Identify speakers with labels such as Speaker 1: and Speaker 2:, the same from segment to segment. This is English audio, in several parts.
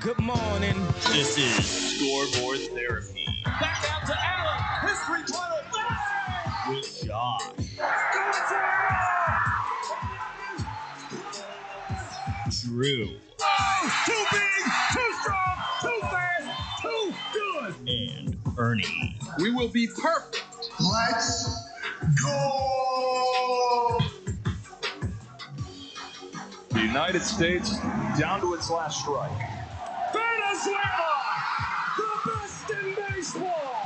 Speaker 1: Good morning.
Speaker 2: This is Scoreboard Therapy.
Speaker 1: Back out to Allen. His three-pointer. Bang!
Speaker 2: With Josh. Drew.
Speaker 1: Oh, too big, too strong, too fast, too good.
Speaker 2: And Ernie.
Speaker 3: We will be perfect. Let's go!
Speaker 4: The United States down to its last strike.
Speaker 1: Venezuela, the best in baseball.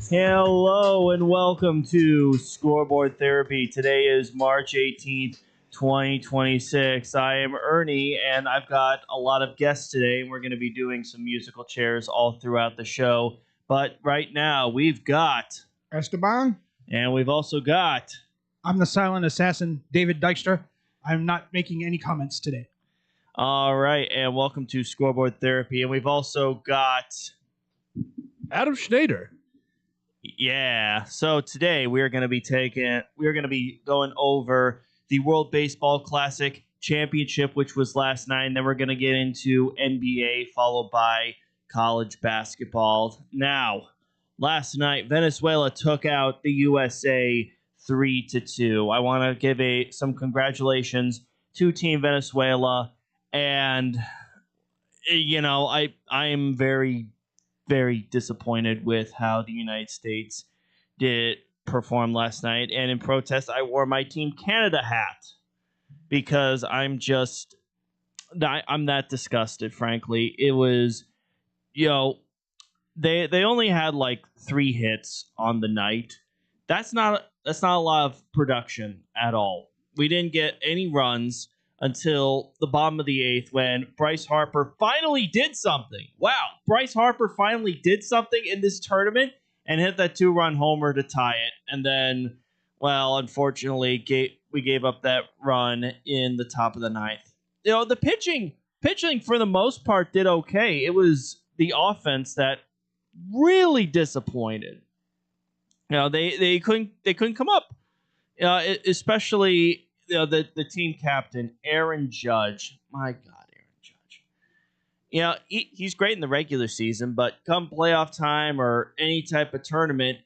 Speaker 2: Hello and welcome to Scoreboard Therapy. Today is March 18th, 2026. I am Ernie, and I've got a lot of guests today, and we're going to be doing some musical chairs all throughout the show. But right now, we've got...
Speaker 5: Esteban.
Speaker 2: And we've also got...
Speaker 5: I'm the silent assassin, David Dykstra. I'm not making any comments today.
Speaker 2: All right, and welcome to Scoreboard Therapy. And we've also got...
Speaker 6: Adam Schneider.
Speaker 2: Yeah, so today we're going to be going over the World Baseball Classic Championship, which was last night, and then we're going to get into NBA, followed by college basketball. Now, last night, Venezuela took out the USA 3-2. I want to give some congratulations to Team Venezuela, and, you know, I am very disappointed with how the United States did perform last night. And in protest, I wore my Team Canada hat because I'm that disgusted, frankly. It was, they only had like 3 hits on the night. That's not a lot of production at all. We didn't get any runs until the bottom of the 8th when Bryce Harper finally did something. Wow, Bryce Harper finally did something in this tournament and hit that 2-run homer to tie it. And then, well, unfortunately, we gave up that run in the top of the 9th. You know, the pitching for the most part did okay. It was the offense that really disappointed. You know, they couldn't come up, especially. The team captain, Aaron Judge. My God, Aaron Judge. He's great in the regular season, but come playoff time or any type of tournament,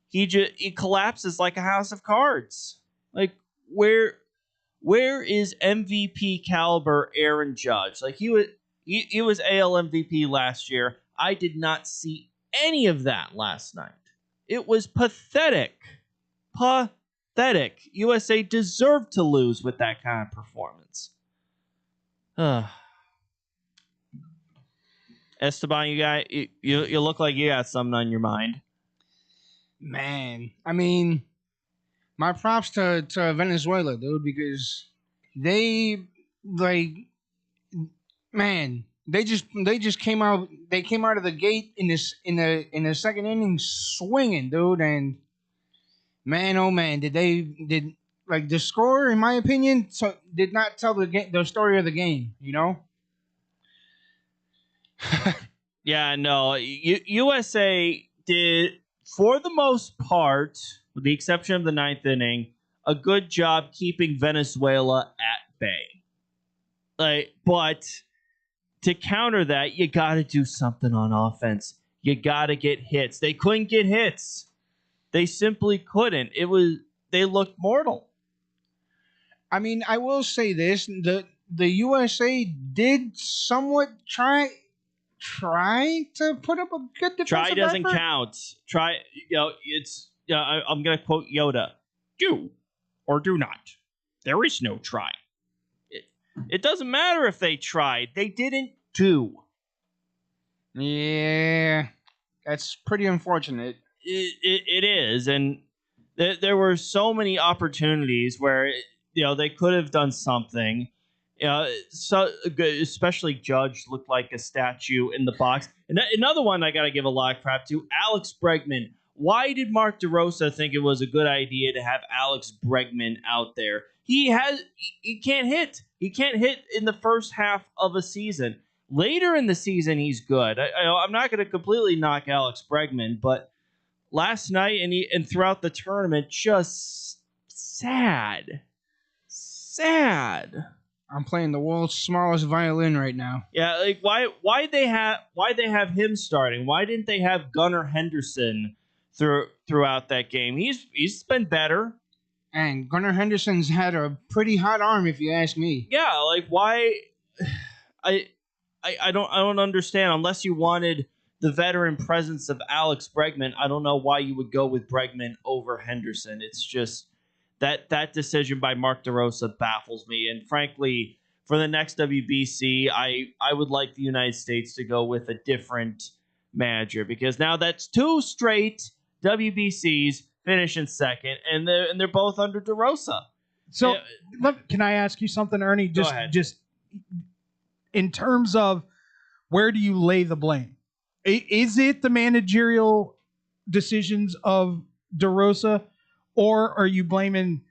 Speaker 2: he collapses like a house of cards. Like, where is MVP caliber Aaron Judge? Like, he was AL MVP last year. I did see any of that last night. It was pathetic. Pathetic. USA deserved to lose with that kind of performance. Esteban, you look like you got something on your mind.
Speaker 5: Man, I mean, my props to Venezuela, dude, because they just came out. They came out of the gate in the second inning swinging, dude, and. Man, oh man, did the score, in my opinion, did not tell the story of the game, you know?
Speaker 2: Yeah, no, USA did, for the most part, with the exception of the 9th inning, a good job keeping Venezuela at bay. But to counter that, you got to do something on offense. You got to get hits. They couldn't get hits. They simply couldn't. They looked mortal.
Speaker 5: I mean, I will say this: the USA did somewhat try to put up a good defensive
Speaker 2: Try doesn't
Speaker 5: effort.
Speaker 2: count. Try, I'm gonna quote Yoda: "Do or do not. There is no try." It doesn't matter if they tried. They didn't do.
Speaker 5: Yeah, that's pretty unfortunate.
Speaker 2: It is, and there were so many opportunities where they could have done something. So especially Judge looked like a statue in the box. And another one I got to give a lot of crap to, Alex Bregman. Why did Mark DeRosa think it was a good idea to have Alex Bregman out there? He can't hit. He can't hit in the first half of a season. Later in the season, he's good. I'm not going to completely knock Alex Bregman, but last night and throughout the tournament, just sad. sad.
Speaker 5: I'm playing the world's smallest violin right now.
Speaker 2: Yeah, like why they have him starting? Why didn't they have Gunnar Henderson throughout that game? He's been better.
Speaker 5: And Gunnar Henderson's had a pretty hot arm, if you ask me.
Speaker 2: Yeah, like why? I don't understand. Unless you wanted the veteran presence of Alex Bregman, I don't know why you would go with Bregman over Henderson. It's just that decision by Mark DeRosa baffles me. And frankly, for the next WBC, I would like the United States to go with a different manager, because now that's 2 straight WBCs finishing second, and they're both under DeRosa.
Speaker 7: So, can I ask you something, Ernie?
Speaker 2: Go ahead.
Speaker 7: Just in terms of where do you lay the blame? Is it the managerial decisions of DeRosa, or are you blaming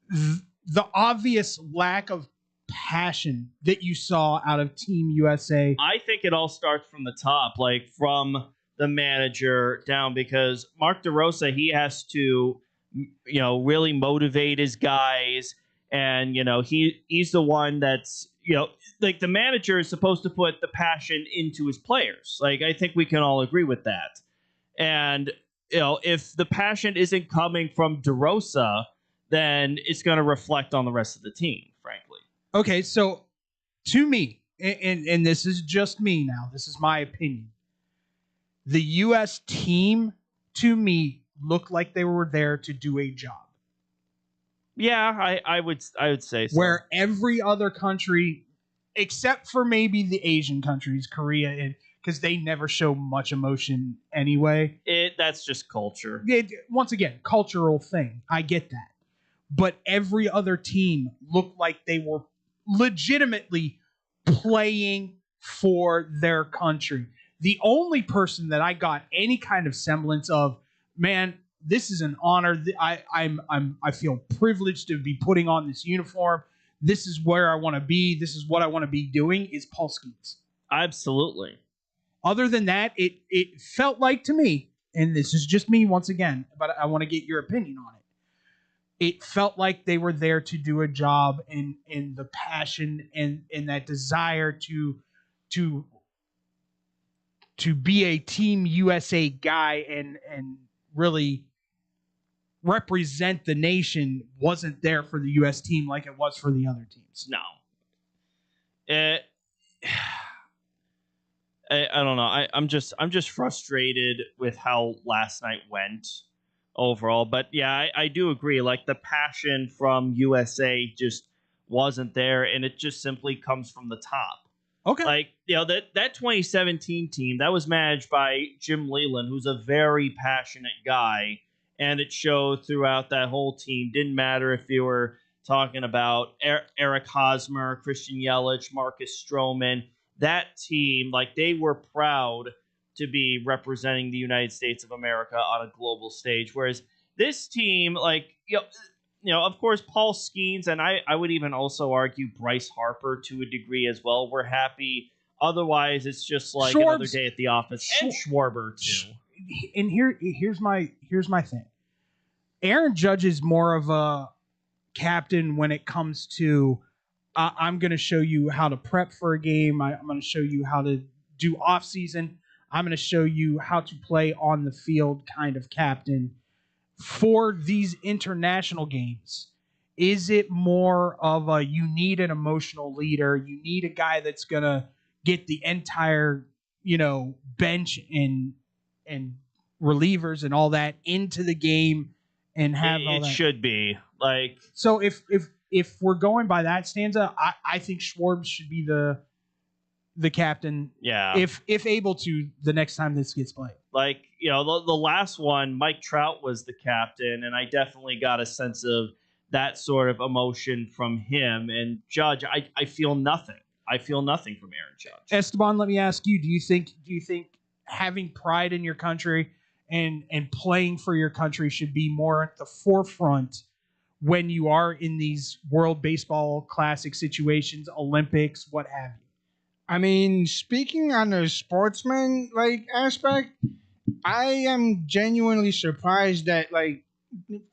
Speaker 7: the obvious lack of passion that you saw out of Team USA?
Speaker 2: I think it all starts from the top, like from the manager down, because Mark DeRosa, he has to, really motivate his guys, and he's the one that's like the manager is supposed to put the passion into his players. Like I think we can all agree with that. And if the passion isn't coming from DeRosa, then it's going to reflect on the rest of the team, frankly.
Speaker 7: Okay, so to me, and this is just me now, this is my opinion, the U.S. team, to me, looked like they were there to do a job.
Speaker 2: Yeah, I would say so.
Speaker 7: Where every other country, except for maybe the Asian countries, Korea, because they never show much emotion anyway.
Speaker 2: That's just culture.
Speaker 7: Once again, cultural thing. I get that. But every other team looked like they were legitimately playing for their country. The only person that I got any kind of semblance of, man, this is an honor. I feel privileged to be putting on this uniform. This is where I want to be. This is what I want to be doing, is Paul Skeens.
Speaker 2: Absolutely.
Speaker 7: Other than that, it felt like to me, and this is just me once again, but I want to get your opinion on it. It felt like they were there to do a job, and the passion and that desire to be a Team USA guy and really represent the nation wasn't there for the U.S. team like it was for the other teams.
Speaker 2: No. I don't know. I'm just frustrated with how last night went overall. But yeah, I do agree. Like the passion from USA just wasn't there, and it just simply comes from the top.
Speaker 7: Okay.
Speaker 2: Like, that 2017 team, that was managed by Jim Leland, who's a very passionate guy, and it showed throughout that whole team. Didn't matter if you were talking about Eric Hosmer, Christian Yelich, Marcus Stroman. That team, like, they were proud to be representing the United States of America on a global stage. Whereas this team, like, of course, Paul Skeens, and I would even also argue Bryce Harper to a degree as well, we're happy. Otherwise, it's just like another day at the office. And Schwarber, too.
Speaker 7: And here's my thing. Aaron Judge is more of a captain when it comes to I'm going to show you how to prep for a game. I'm going to show you how to do off season. I'm going to show you how to play on the field kind of captain. For these international games, is it more of a you need an emotional leader, you need a guy that's going to get the entire, bench and relievers and all that into the game and have all that?
Speaker 2: It should be. Like,
Speaker 7: so if we're going by that stanza, I think Schwarber should be the captain.
Speaker 2: Yeah.
Speaker 7: If able to, the next time this gets played.
Speaker 2: Like, the last one, Mike Trout was the captain, and I definitely got a sense of that sort of emotion from him. And Judge, I feel nothing. I feel nothing from Aaron Judge.
Speaker 7: Esteban, let me ask you, do you think having pride in your country and playing for your country should be more at the forefront when you are in these World Baseball Classic situations, Olympics, what have you?
Speaker 5: I mean, speaking on the sportsman aspect, I am genuinely surprised that,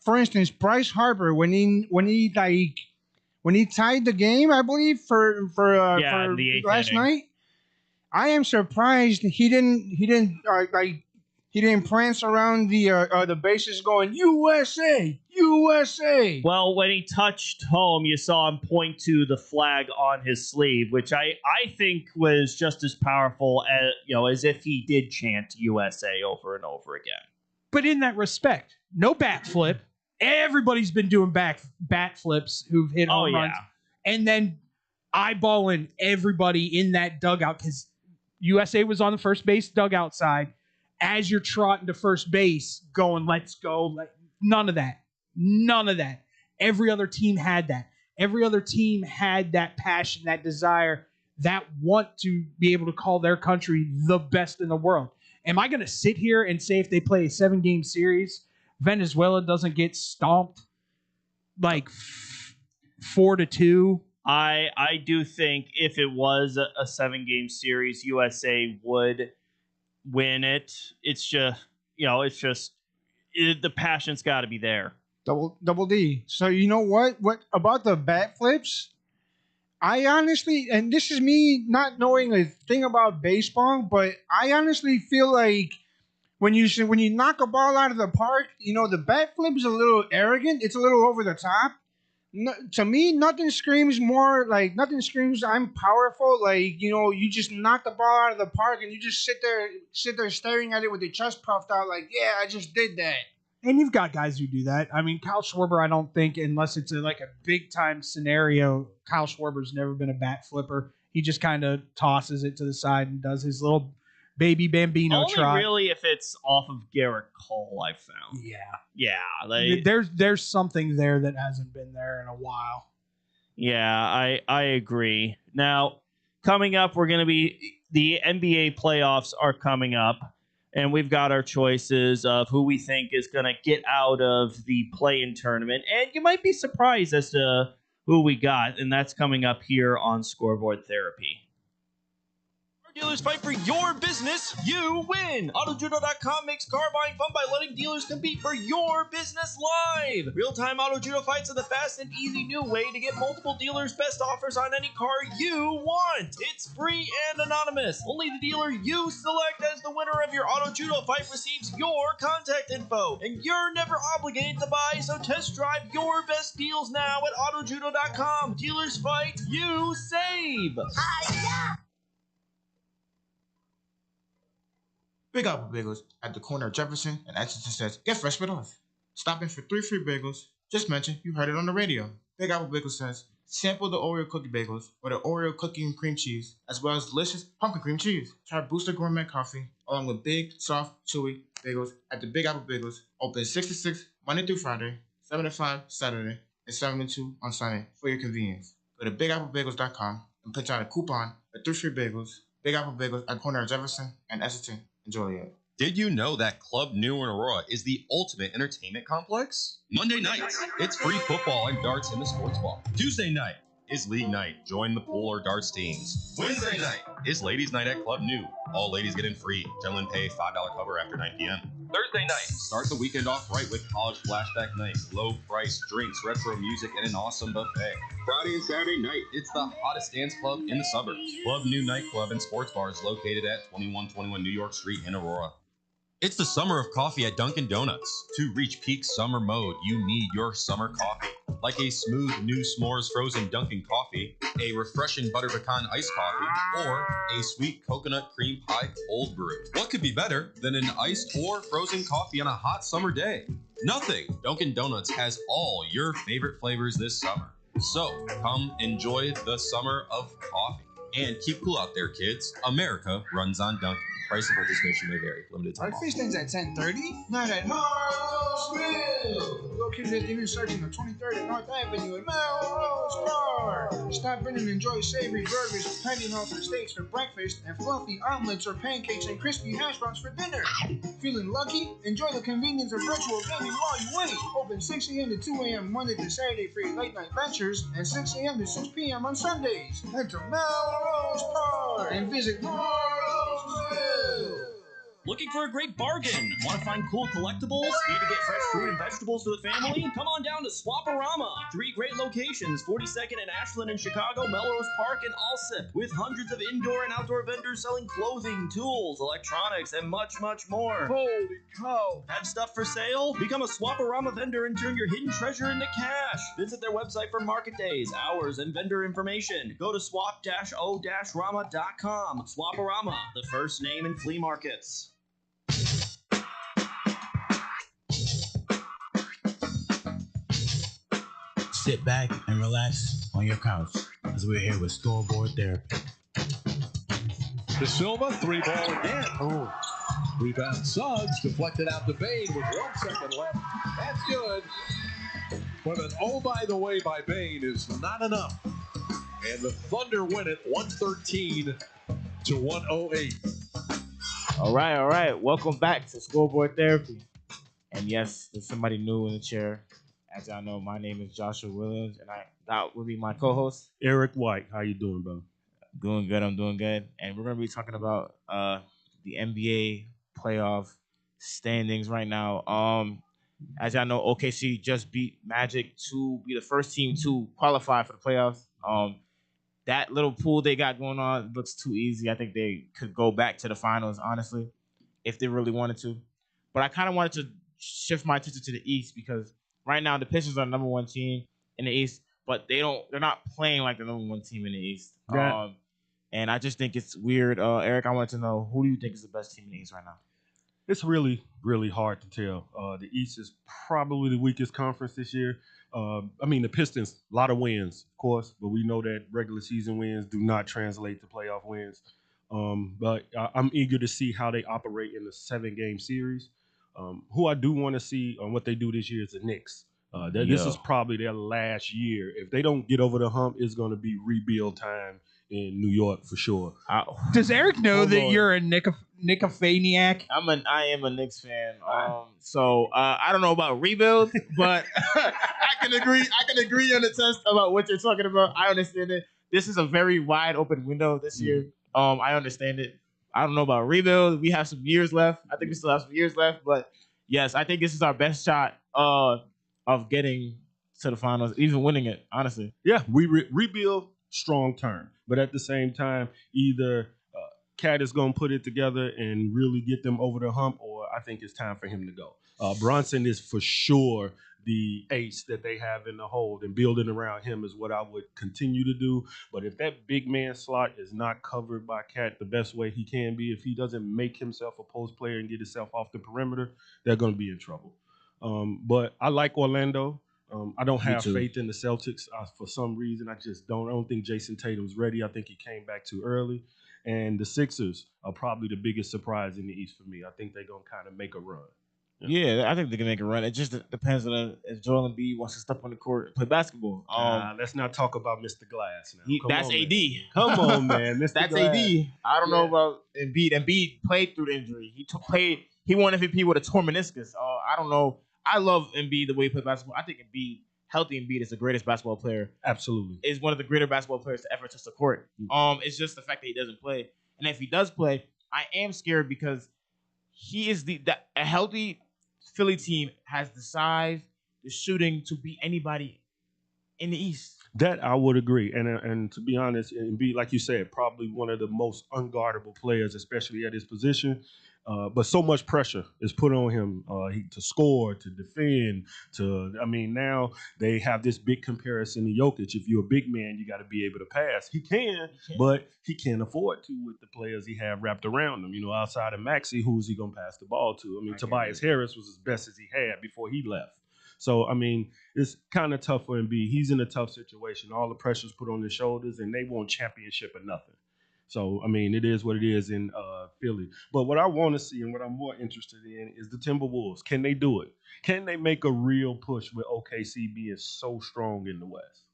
Speaker 5: for instance, Bryce Harper, when he when he tied the game, I believe for
Speaker 2: the eighth
Speaker 5: last
Speaker 2: inning.
Speaker 5: night. I am surprised he didn't prance around the bases going USA, USA.
Speaker 2: Well, when he touched home, you saw him point to the flag on his sleeve, which I think was just as powerful as if he did chant USA over and over again.
Speaker 7: But in that respect, no bat flip. Everybody's been doing bat flips who've hit home runs. And then eyeballing everybody in that dugout because USA was on the first base dugout side. As you're trotting to first base, going, let's go. None of that. None of that. Every other team had that. Every other team had that passion, that desire, that want to be able to call their country the best in the world. Am I going to sit here and say if they play a 7-game series, Venezuela doesn't get stomped like 4-2?
Speaker 2: I do think if it was a 7-game series, USA would win it. It's just, the passion's got to be there.
Speaker 5: Double D. So you know what? What about the bat flips? I honestly, and this is me not knowing a thing about baseball, but I honestly feel like when you knock a ball out of the park, the bat flip is a little arrogant. It's a little over the top. No, to me, nothing screams I'm powerful. You just knock the ball out of the park and you just sit there staring at it with your chest puffed out like, yeah, I just did that.
Speaker 7: And you've got guys who do that. I mean, Kyle Schwarber, I don't think, unless it's a big-time scenario, Kyle Schwarber's never been a bat flipper. He just kind of tosses it to the side and does his little baby Bambino trot.
Speaker 2: Only really if it's off of Garrett Cole, I've found.
Speaker 7: Yeah. There's something there that hasn't been there in a while.
Speaker 2: Yeah, I agree. Now, coming up, we're going to be the NBA playoffs are coming up, and we've got our choices of who we think is going to get out of the play-in tournament, and you might be surprised as to who we got, and that's coming up here on Scoreboard Therapy.
Speaker 8: Dealers fight for your business, you win. AutoJudo.com makes car buying fun by letting dealers compete for your business live. Real-time Auto Judo fights are the fast and easy new way to get multiple dealers' best offers on any car you want. It's free and anonymous. Only the dealer you select as the winner of your Auto Judo fight receives your contact info. And you're never obligated to buy, so test drive your best deals now at AutoJudo.com. Dealers fight, you save.
Speaker 9: Big Apple Bagels at the corner of Jefferson and Exeter says, get fresh with us. Stop in for 3 free bagels. Just mention you heard it on the radio. Big Apple Bagels says, sample the Oreo cookie bagels or the Oreo cookie and cream cheese, as well as delicious pumpkin cream cheese. Try Booster Gourmet Coffee, along with big, soft, chewy bagels at the Big Apple Bagels. Open 6 to 6, Monday through Friday, 7 to 5, Saturday, and 7 to 2 on Sunday for your convenience. Go to BigAppleBagels.com and put out a coupon for 3 free bagels. Big Apple Bagels at the corner of Jefferson and Exeter. Enjoy it.
Speaker 10: Did you know that Club New in Aurora is the ultimate entertainment complex? Monday nights, it's free football and darts in the sports bar. Tuesday night is league night. Join the pool or darts teams. Wednesday night is ladies' night at Club New. All ladies get in free. Gentlemen pay $5 cover after 9 p.m. Thursday night, start the weekend off right with college flashback night. Low price drinks, retro music, and an awesome buffet. Friday and Saturday night, it's the hottest dance club in the suburbs. Club New Nightclub and Sports Bar is located at 2121 New York Street in Aurora. It's the summer of coffee at Dunkin' Donuts. To reach peak summer mode, you need your summer coffee. Like a smooth new s'mores frozen Dunkin' coffee, a refreshing butter pecan iced coffee, or a sweet coconut cream pie cold brew. What could be better than an iced or frozen coffee on a hot summer day? Nothing. Dunkin' Donuts has all your favorite flavors this summer. So come enjoy the summer of coffee. And keep cool out there, kids. America runs on Dunkin'. Price and participation may vary. Limited time.
Speaker 5: Our feast ends at 10:30. Not at Melrose Grill. Located at the intersection of 23rd and North Avenue at Melrose Bar. Stop in and enjoy savory burgers, tiny halter steaks for breakfast, and fluffy omelets or pancakes and crispy hash browns for dinner. Feeling lucky? Enjoy the convenience of virtual gaming while you wait. Open 6 a.m. to 2 a.m. Monday to Saturday for your late night ventures, and 6 a.m. to 6 p.m. on Sundays. Head to Melrose Bar and visit Melrose Grill.
Speaker 8: Looking for a great bargain? Want to find cool collectibles? Need to get fresh fruit and vegetables for the family? Come on down to Swaparama. 3 great locations, 42nd and Ashland in Chicago, Melrose Park, and Alsip, with hundreds of indoor and outdoor vendors selling clothing, tools, electronics, and much, much more.
Speaker 6: Holy cow.
Speaker 8: Have stuff for sale? Become a Swaparama vendor and turn your hidden treasure into cash. Visit their website for market days, hours, and vendor information. Go to swap-o-rama.com. Swaparama, the first name in flea markets.
Speaker 11: Sit back and relax on your couch as we're here with Scoreboard Therapy.
Speaker 6: De Silva, 3-ball again. Oh. Rebound Suggs, deflected out to Bain with 1 second left. That's good. But an oh, by the way, by Bain is not enough. And the Thunder win it 113 to 108.
Speaker 2: All right. Welcome back to Scoreboard Therapy. And yes, there's somebody new in the chair. As y'all know, my name is Joshua Williams, and that will be my co-host,
Speaker 6: Eric White. How you doing, bro?
Speaker 2: Doing good. I'm doing good. And we're going to be talking about the NBA playoff standings right now. As y'all know, OKC just beat Magic to be the first team to qualify for the playoffs. That little pool they got going on looks too easy. I think they could go back to the finals, honestly, if they really wanted to. But I kind of wanted to shift my attention to the East because right now the Pistons are the number 1 team in the East, but they're not playing like the number 1 team in the East.
Speaker 6: Right.
Speaker 2: And I just think it's weird. Eric, I wanted to know, who do you think is the best team in the East right now?
Speaker 6: It's really, really hard to tell. The East is probably the weakest conference this year. The Pistons, a lot of wins, of course, but we know that regular season wins do not translate to playoff wins. But I'm eager to see how they operate in the 7-game series. Who I do want to see on what they do this year is the Knicks. This is probably their last year. If they don't get over the hump, it's going to be rebuild time in New York for sure.
Speaker 7: Does Eric know that you're a Knickafaniac?
Speaker 2: I am a Knicks fan. So I don't know about rebuild, but I can agree on the test about what you're talking about. I understand it. This is a very wide open window this year. I understand it. I don't know about rebuild. We have some years left. I think we still have some years left, but yes, I think this is our best shot of getting to the finals, even winning it, honestly.
Speaker 6: Yeah, we rebuild, strong term. But at the same time, either Cat is going to put it together and really get them over the hump, or I think it's time for him to go. Brunson is for sure the ace that they have in the hold, and building around him is what I would continue to do. But if that big man slot is not covered by Cat the best way he can be, if he doesn't make himself a post player and get himself off the perimeter, they're going to be in trouble. But I like Orlando. I don't have faith in the Celtics for some reason. I just don't. I don't think Jason Tatum's ready. I think he came back too early. And the Sixers are probably the biggest surprise in the East for me. I think they're going to kind of make a run.
Speaker 2: Yeah, I think they can make a run. It just depends on if Joel Embiid wants to step on the court and play basketball.
Speaker 6: Let's not talk about Mr. Glass now.
Speaker 2: That's on, AD.
Speaker 6: Man. Come on, man. Mr.
Speaker 2: That's
Speaker 6: Glass.
Speaker 2: AD. I don't know about Embiid. Embiid played through the injury. He won MVP with a torn meniscus. I don't know. I love Embiid the way he plays basketball. I think healthy Embiid is the greatest basketball player.
Speaker 6: Absolutely.
Speaker 2: Is one of the greater basketball players to ever touch the court. It's just the fact that he doesn't play. And if he does play, I am scared because he is a healthy Philly team has the size, the shooting to beat anybody in the East.
Speaker 6: That I would agree. And to be honest, Embiid, like you said, probably one of the most unguardable players, especially at his position. But so much pressure is put on him to score, to defend, now they have this big comparison to Jokic. If you're a big man, you got to be able to pass. He can, but he can't afford to with the players he have wrapped around him. Outside of Maxey, who's he going to pass the ball to? Tobias Harris was as best as he had before he left. So, it's kind of tough for Embiid. He's in a tough situation. All the pressure's put on his shoulders, and they want championship or nothing. So, it is what it is in Philly. But what I want to see and what I'm more interested in is the Timberwolves. Can they do it? Can they make a real push with OKC being so strong in the West?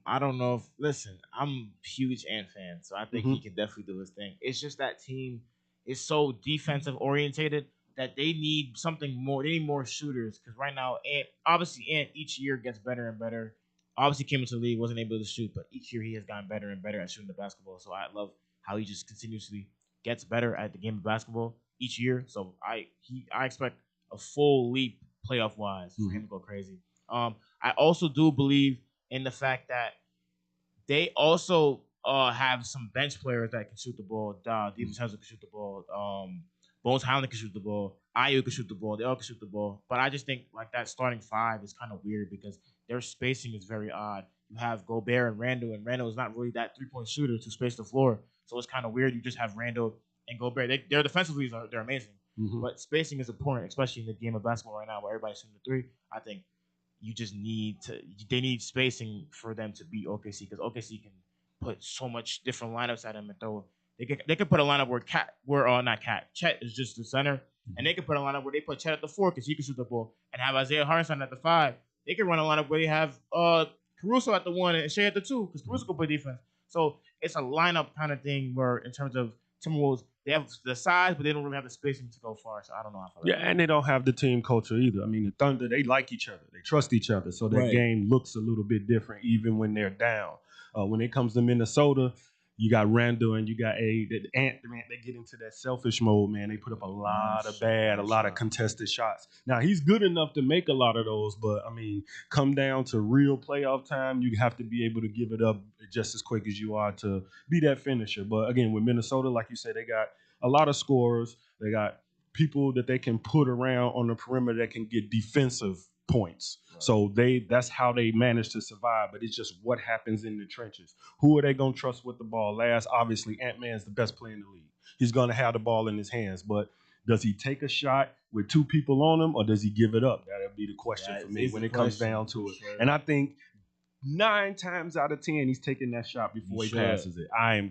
Speaker 2: I don't know listen, I'm a huge Ant fan, so I think he can definitely do his thing. It's just that team is so defensive orientated that they need something more. They need more shooters because right now, Ant each year gets better and better. Obviously came into the league, wasn't able to shoot, but each year he has gotten better and better at shooting the basketball. So I love how he just continuously gets better at the game of basketball.
Speaker 12: each year. So I expect a full leap playoff wise for him to go crazy. I also do believe in the fact that they also have some bench players that can shoot the ball. DiVincenzo can shoot the ball. Bones Highland can shoot the ball. Ayu can shoot the ball. They all can shoot the ball. But I just think like that starting five is kind of weird because their spacing is very odd. You have Gobert and Randall is not really that 3-point shooter to space the floor. So it's kind of weird. You just have Randall and Gobert. Their defensively they're amazing. But spacing is important, especially in the game of basketball right now where everybody's shooting the three. I think you just they need spacing for them to beat OKC because OKC can put so much different lineups at them and throw. They could put a lineup where Chet is just the center, and they could put a lineup where they put Chet at the 4 because he can shoot the ball, and have Isaiah Hartenstein at the 5. They could run a lineup where they have Caruso at the 1 and Shea at the 2 because Caruso can play defense. So it's a lineup kind of thing where in terms of Timberwolves, they have the size, but they don't really have the spacing to go far. So I don't know how far.
Speaker 6: Yeah, and they don't have the team culture either. I mean, the Thunder, they like each other. They trust each other. So their game looks a little bit different even when they're down. When it comes to Minnesota, you got Randall and you got Ant. Man, they get into that selfish mode, man. They put up a lot of contested shots. Now, he's good enough to make a lot of those, but, I mean, come down to real playoff time, you have to be able to give it up just as quick as you are to be that finisher. But, again, with Minnesota, like you said, they got a lot of scorers. They got people that they can put around on the perimeter that can get defensive points. Right. So that's how they manage to survive, but it's just what happens in the trenches. Who are they going to trust with the ball last? Obviously, Ant-Man's the best player in the league. He's going to have the ball in his hands, but does he take a shot with 2 people on him or does he give it up? That'll be the question for me when it comes down to it. Sure. And I think 9 times out of 10, he's taking that shot before he passes it. I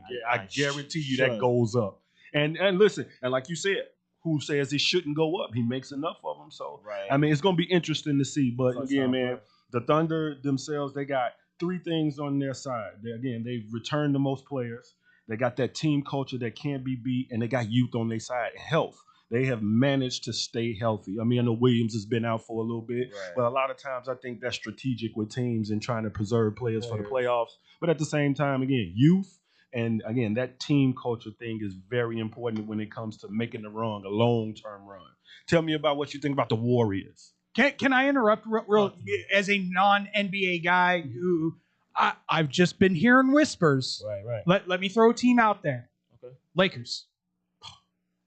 Speaker 6: guarantee you that goes up. And listen, and like you said, who says it shouldn't go up? He makes enough of them. So, I mean, it's going to be interesting to see. But again, man, the Thunder themselves, they got 3 things on their side. They've returned the most players. They got that team culture that can't be beat, and they got youth on their side. Health. They have managed to stay healthy. I mean, I know Williams has been out for a little bit, but a lot of times I think that's strategic with teams and trying to preserve players for the playoffs. But at the same time, again, youth. And again, that team culture thing is very important when it comes to making a long-term run. Tell me about what you think about the Warriors.
Speaker 7: Can I interrupt real as a non-NBA guy who I've just been hearing whispers.
Speaker 6: Right.
Speaker 7: Let me throw a team out there.
Speaker 12: Okay.
Speaker 7: Lakers.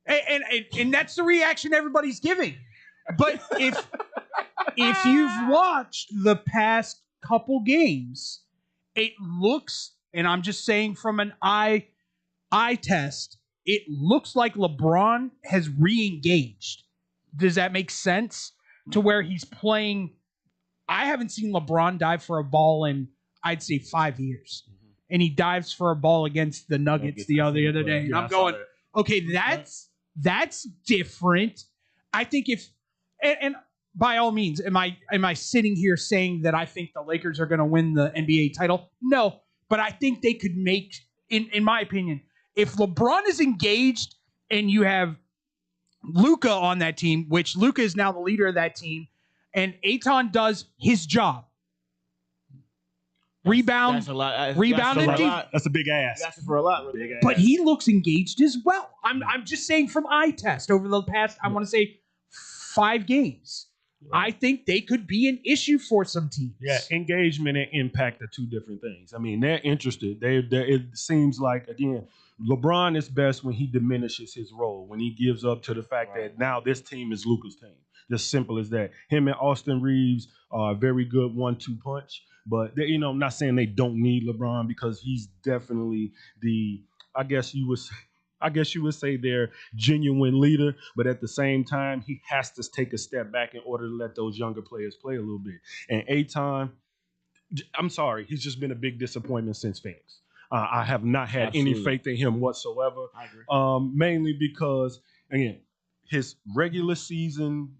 Speaker 7: And that's the reaction everybody's giving. But if you've watched the past couple games, it looks, and I'm just saying from an eye test, it looks like LeBron has re-engaged. Does that make sense? To where he's playing. I haven't seen LeBron dive for a ball in, I'd say, 5 years. And he dives for a ball against the Nuggets the other day. And I'm going, okay, that's different. I think if, and by all means, am I sitting here saying that I think the Lakers are going to win the NBA title? No. But I think they could make, in my opinion, if LeBron is engaged and you have Luka on that team, which Luka is now the leader of that team, and Ayton does his job. Rebound. That's a lot.
Speaker 6: That's a big ass.
Speaker 12: That's for a lot.
Speaker 7: But he looks engaged as well. I'm just saying from eye test over the past, I want to say 5 games. I think they could be an issue for some teams.
Speaker 6: Yeah, engagement and impact are 2 different things. I mean, they're interested. It seems like, again, LeBron is best when he diminishes his role, when he gives up to the fact that now this team is Luka's team. Just simple as that. Him and Austin Reeves are a very good 1-2 punch. But, I'm not saying they don't need LeBron because he's definitely I guess you would say their genuine leader, but at the same time, he has to take a step back in order to let those younger players play a little bit. And Ayton, I'm sorry, he's just been a big disappointment since Phoenix. I have not had any faith in him whatsoever.
Speaker 12: I agree.
Speaker 6: Mainly because, again, his regular season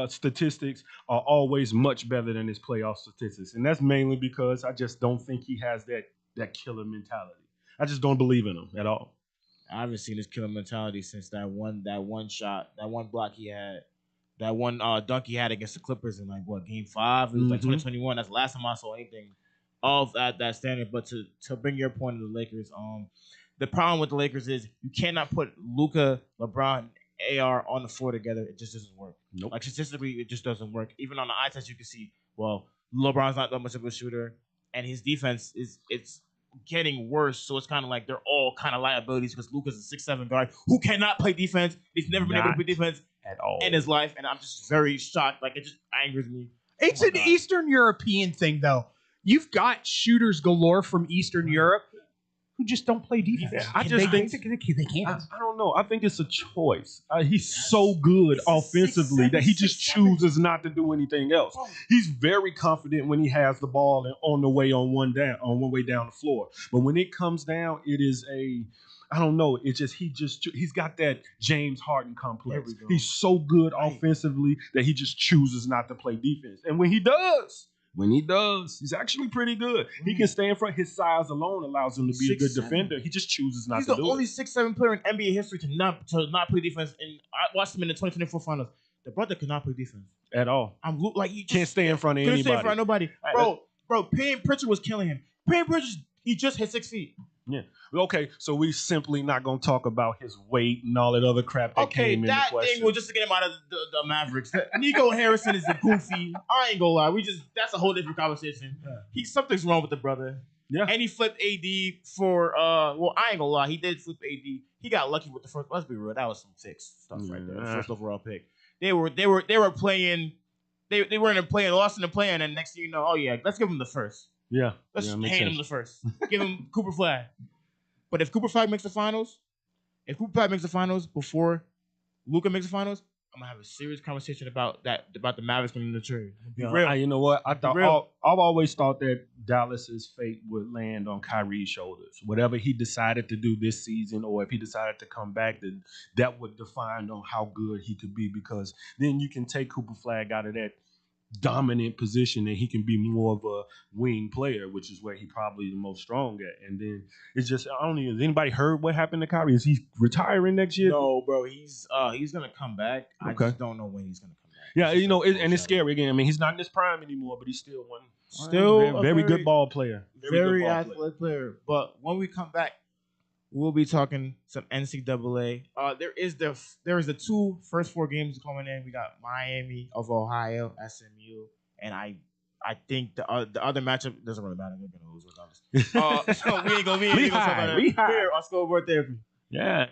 Speaker 6: statistics are always much better than his playoff statistics. And that's mainly because I just don't think he has that killer mentality. I just don't believe in him at all.
Speaker 12: I haven't seen his killer mentality since that one shot, that one block he had, that one dunk he had against the Clippers in game 5. It was like 2021. That's the last time I saw anything of that standard. But to bring your point to the Lakers, The problem with the Lakers is you cannot put Luka, LeBron, AR on the floor together. It just doesn't work.
Speaker 6: Nope.
Speaker 12: Like statistically, it just doesn't work. Even on the eye test, you can see, well, LeBron's not that much of a shooter, and his defense it's getting worse. So it's kind of like they're all kind of liabilities because Luka's a 6'7" guard who cannot play defense. He's never been able to play defense
Speaker 6: at all
Speaker 12: in his life, and I'm just very shocked. Like, it just angers me.
Speaker 7: It's an Eastern European thing, though. You've got shooters galore from Eastern Europe who just don't play defense.
Speaker 6: I just think
Speaker 7: they can't.
Speaker 6: I don't know. I think it's a choice. He's so good offensively that he just chooses not to do anything else. He's very confident when he has the ball and on one way down the floor. But when it comes down, it is I don't know. It's just he's got that James Harden complex. He's so good offensively that he just chooses not to play defense. And when he does, he's actually pretty good. He can stay in front. His size alone allows him to be a good defender. He just chooses not to do it.
Speaker 12: He's the only 6'7" player in NBA history to not play defense. And I watched him in the 2024 finals. The brother could not play defense
Speaker 6: at all.
Speaker 12: I'm like, he
Speaker 6: can't stay in front of anybody.
Speaker 12: Can't stay in front of nobody. Bro, Payne Pritchard was killing him. Payne Pritchard, he just hit 6 feet.
Speaker 6: Yeah. Okay, so we simply not going to talk about his weight and all that other crap that came into question.
Speaker 12: That thing was just to get him out of the Mavericks. Nico Harrison is a goofy. I ain't gonna lie. That's a whole different conversation. Yeah. Something's wrong with the brother.
Speaker 6: Yeah.
Speaker 12: And he flipped AD for well, I ain't gonna lie. He did flip AD. He got lucky with the first. Let's be real. That was some sick stuff right there. The first overall pick. They were playing. They weren't playing. Lost in the play, and then next thing you know, oh yeah, let's give him the first.
Speaker 6: Yeah.
Speaker 12: Let's hand him the first. Give him Cooper Flag. But if Cooper Flag makes the finals, before Luka makes the finals, I'm gonna have a serious conversation about the Mavericks winning the trade.
Speaker 6: You know what? I've always thought that Dallas's fate would land on Kyrie's shoulders. Whatever he decided to do this season, or if he decided to come back, that would define on how good he could be. Because then you can take Cooper Flag out of that dominant position and he can be more of a wing player, which is where he probably the most strong at. And then it's just, I don't know, has anybody heard what happened to Kyrie? Is he retiring next year?
Speaker 12: No, bro, he's gonna come back. Okay. I just don't know when he's gonna come back.
Speaker 6: Yeah, you know, and it's scary again. I mean, he's not in his prime anymore, but he's still
Speaker 12: a
Speaker 6: very good ball player.
Speaker 12: Very athletic player. But when we come back, we'll be talking some NCAA. There is the two first 4 games coming in. We got Miami of Ohio, SMU, and I think the other matchup doesn't really matter. They're gonna lose regardless. So we ain't gonna talk about it here on Scoreboard Therapy.
Speaker 6: Yeah.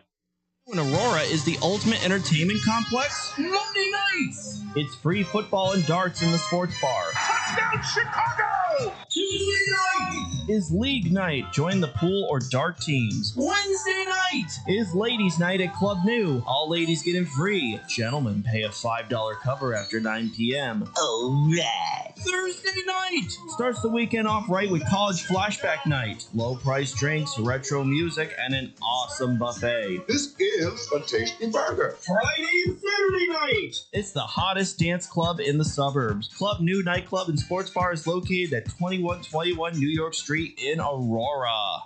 Speaker 8: In Aurora is the ultimate entertainment complex.
Speaker 1: Monday nights.
Speaker 8: It's free football and darts in the sports bar.
Speaker 1: Touchdown Chicago. Tuesday night
Speaker 8: is league night. Join the pool or dart teams.
Speaker 1: Wednesday night
Speaker 8: is ladies night at Club New. All ladies get in free. Gentlemen pay a $5 cover after 9 p.m.
Speaker 1: All right.
Speaker 8: Thursday night starts the weekend off right with college flashback night. Low price drinks, retro music, and an awesome buffet.
Speaker 3: This is a tasty burger.
Speaker 1: Friday and Saturday night.
Speaker 8: It's the hottest dance club in the suburbs. Club New Nightclub and Sports Bar is located at 2121 New York Street in Aurora.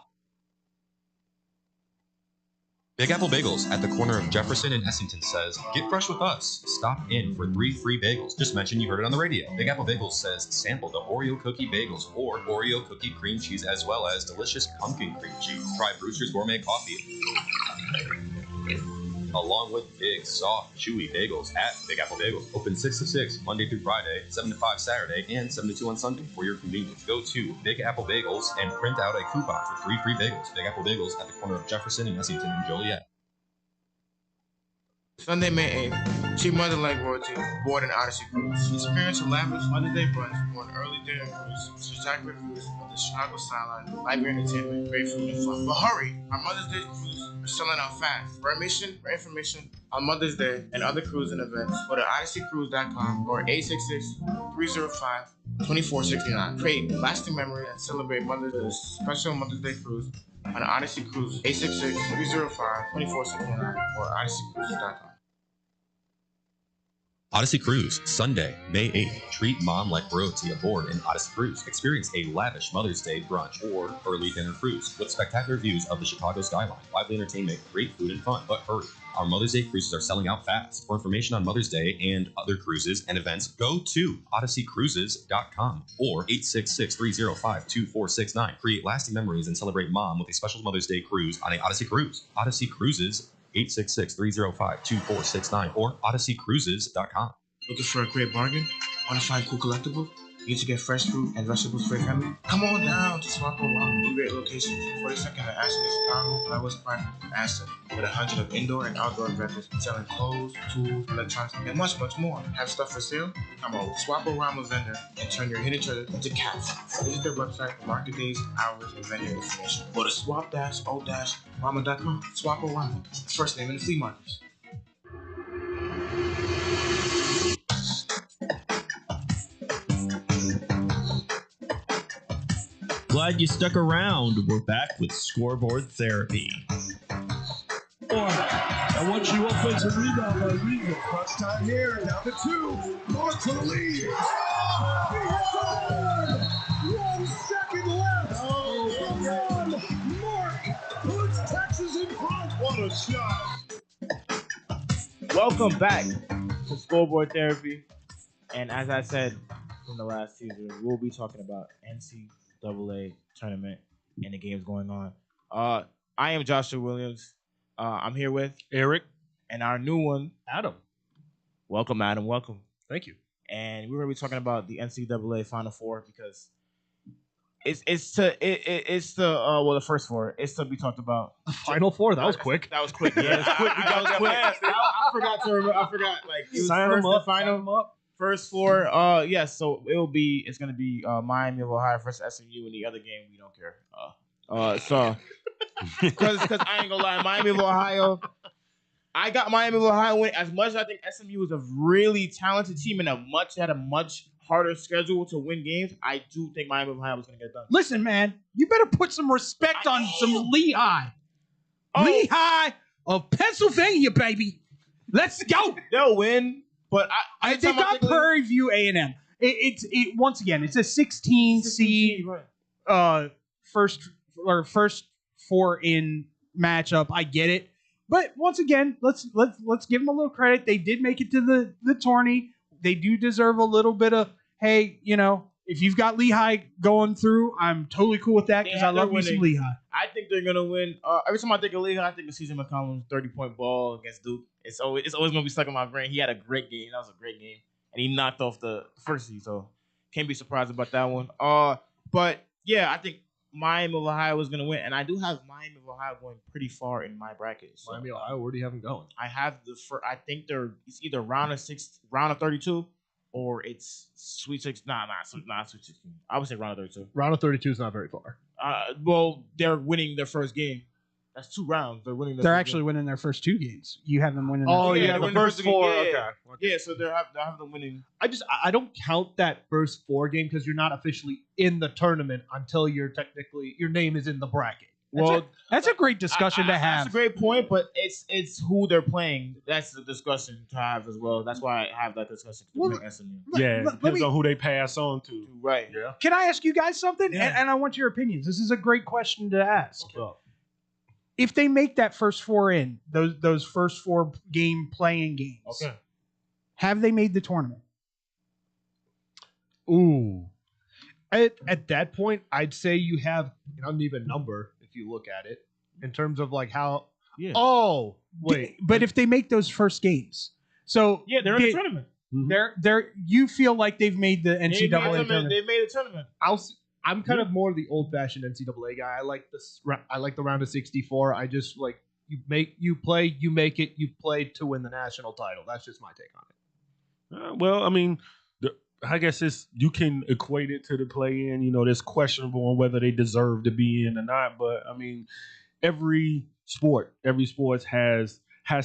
Speaker 10: Big Apple Bagels at the corner of Jefferson and Essington says, get fresh with us. Stop in for 3 free bagels. Just mention you heard it on the radio. Big Apple Bagels says, sample the Oreo cookie bagels or Oreo cookie cream cheese as well as delicious pumpkin cream cheese. Try Brewster's Gourmet Coffee. Along with big, soft, chewy bagels at Big Apple Bagels. Open 6 to 6, Monday through Friday, 7 to 5 Saturday, and 7 to 2 on Sunday for your convenience. Go to Big Apple Bagels and print out a coupon for 3 free bagels. Big Apple Bagels at the corner of Jefferson and Essington and Joliet.
Speaker 9: Sunday, May 8th, Chief Mother Lake Royalty board an Odyssey cruise. Experience a lavish Mother's Day brunch for an early dinner cruise, spectacular views of the Chicago skyline, live entertainment, great food and fun. But hurry, our Mother's Day cruise are selling out fast. For information on Mother's Day and other cruising events, go to odysseycruise.com or 866-305-2469. Create lasting memory and celebrate Mother's Day special Mother's Day cruise on Odyssey Cruise, 866-305-2469 or odysseycruises.com.
Speaker 10: Odyssey Cruise, Sunday, May 8th. Treat mom like royalty aboard an Odyssey Cruise. Experience a lavish Mother's Day brunch or early dinner cruise with spectacular views of the Chicago skyline, lively entertainment, great food and fun. But hurry, our Mother's Day cruises are selling out fast. For information on Mother's Day and other cruises and events, go to odysseycruises.com or 866-305-2469. Create lasting memories and celebrate mom with a special Mother's Day cruise on a Odyssey Cruise. Odyssey Cruises, 866-305-2469 or odysseycruises.com.
Speaker 9: Looking for a great bargain? Want to find cool collectibles? Need to get fresh fruit and vegetables for your family? Come on down to Swap Around. Two great locations, 42nd and Ashton in Chicago, and West Park, Aston, with 100 of indoor and outdoor vendors selling clothes, tools, electronics, and much, much more. Have stuff for sale? Become a Swap Around vendor and turn your hidden treasure into cash. Visit their website for market days, hours, and vendor information. Go to swap-o-rama.com. Swap Around, first name in the flea markets.
Speaker 8: Glad you stuck around. We're back with Scoreboard Therapy.
Speaker 1: I want you offensive rebound by Regal. Crunch time here. Down to 2. North to the lead. He hits a board. 1 second left. Come on. Mark puts Texas in front. What a shot.
Speaker 12: Welcome back to Scoreboard Therapy. And as I said in the last teaser, we'll be talking about NCAA tournament and the games going on. I am Joshua Williams. I'm here with
Speaker 6: Eric
Speaker 12: and our new one,
Speaker 6: Adam.
Speaker 12: Welcome, Adam. Welcome.
Speaker 6: Thank you.
Speaker 12: And we're going to be talking about the NCAA Final Four because it's the first four. It's to be talked about.
Speaker 13: The Final Four. That was quick.
Speaker 12: That was quick. Yeah, that was quick. That was quick. I forgot to remember. I forgot. Like it was
Speaker 13: Sign
Speaker 12: first
Speaker 13: them up.
Speaker 12: Sign them up. First four. Yes. So it's gonna be Miami of Ohio versus SMU, and the other game we don't care. So because I ain't gonna lie, Miami of Ohio. I got Miami of Ohio win. As much as I think SMU is a really talented team and had a much harder schedule to win games, I do think Miami of Ohio was gonna get it done.
Speaker 7: Listen, man, you better put some respect on some Lehigh.
Speaker 12: Oh.
Speaker 7: Lehigh of Pennsylvania, baby. Let's go.
Speaker 12: They'll win, but
Speaker 7: they got Prairie View A&M. It once again, it's a 16 seed first four in matchup. I get it. But once again, let's give them a little credit. They did make it to the tourney. They do deserve a little bit of, hey, if you've got Lehigh going through, I'm totally cool with that because I love me some Lehigh.
Speaker 12: I think they're gonna win. Every time I think of Lehigh, I think of CJ McCollum's 30-point ball against Duke. It's always gonna be stuck in my brain. He had a great game. That was a great game, and he knocked off the first seed. So can't be surprised about that one. But yeah, I think Miami of Ohio is gonna win, and I do have Miami of Ohio going pretty far in my bracket. So,
Speaker 13: Miami of Ohio, where do you have them going?
Speaker 12: I have I think it's either round of 32. Or it's Sweet 16. Not Sweet 16. I would say round of 32.
Speaker 13: Round of 32 is not very far.
Speaker 12: Well, they're winning their first game. That's 2 rounds. They're
Speaker 7: actually winning their first 2 games. You have them winning.
Speaker 13: The first 4.
Speaker 12: Okay. Yeah, so they have them winning.
Speaker 13: I don't count that first 4 game because you're not officially in the tournament until your name is in the bracket.
Speaker 7: That's a great discussion to have.
Speaker 12: That's a great point, but it's who they're playing. That's the discussion to have as well. That's why I have that discussion.
Speaker 6: Depends on who they pass on to.
Speaker 12: Right.
Speaker 6: Yeah.
Speaker 7: Can I ask you guys something?
Speaker 12: Yeah.
Speaker 7: And I want your opinions. This is a great question to ask. If they make that first 4 in, those first 4 game playing games, have they made the tournament?
Speaker 13: Ooh. At that point, I'd say you have an uneven number if you look at it in terms of like how.
Speaker 12: Yeah.
Speaker 13: Oh, wait.
Speaker 7: But if they make those first games, so
Speaker 12: yeah, they're in the tournament.
Speaker 7: They're you feel like they've made the NCAA tournament.
Speaker 12: They made the tournament.
Speaker 13: I'm kind of more the old-fashioned NCAA guy. I like this. I like the round of 64. I just like you make it, you play to win the national title. That's just my take on it.
Speaker 6: Well, I mean, I guess you can equate it to the play-in. That's questionable on whether they deserve to be in or not. But I mean, every sport has